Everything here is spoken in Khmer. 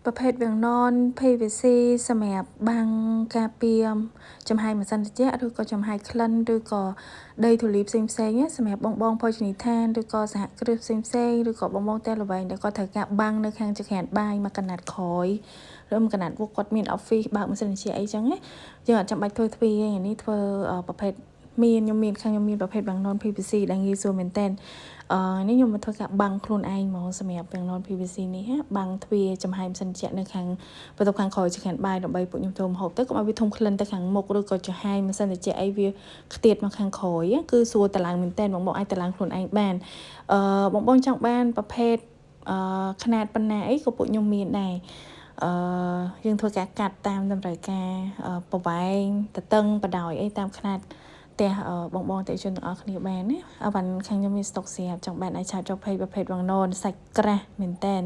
ประเภทเวียงนอน PVC សម្រាប់បាំងការពារចំហាយម៉ាស៊ីនត្រជាក់ឬក៏ចំហាយក្លិនឬក៏ដីធូលីផ្សេងៗសម្រាប់បងភោជនីយដ្ឋានឬក៏សហគ្រាសផ្សេងៗឬក៏បងផ្ទះល្វែងដែលគាត់ត្រូវការបាំងនៅខាងចក្រានបាយមួយកណាត់ក្រោយឬមួយកណាត់ពួកគាត់មាន office បើកម៉ាស៊ីនត្រជាក់អីចឹងណាយើងអត់ចាំបាច់ធ្វើទ្វារទេនេះធ្វើប្រភេទខ្ញុំមានប្រភេទបាំងនន PVC ដែលងាយស្រួលមែនតើនេះខ្ញុំមកធ្វើការបាំងខ្លួនឯងហ្មងសម្រាប់បាំងនន PVC នេះបាំងទ្វារចំហាយម៉ាស៊ីនត្រជាក់នៅខាងបន្ទប់ខាងក្រោយចក្រានបាយដើម្បីពួកខ្ញុំចូលម្ហូបទៅកុំឲ្យវាធំក្លិនទៅខាងមុខឬក៏ចំហាយម៉ាស៊ីនត្រជាក់អីវាខ្ទាតមកខាងក្រោយគឺស្រួលតឡើងមែនតើបងអាចតឡើងខ្លួនឯងបានបងចង់បានប្រភេទຂະຫນាតប៉ុណ្ណាអីក៏ពួកខ្ញុំមានដែរយើងធ្វើការកាត់តាមតម្រូវការប្រវែងតតឹងបដ ாய் អីតាមຂະຫນាតផ្ទះបងតេជនទាំងអស់គ្នាបានណាវ៉ាន់ខាងខ្ញុំមានស្តុកស្រាប់ចង់បានអាចឆាតចុះភេទប្រភេទវងននសាច់ក្រាស់មែនតើ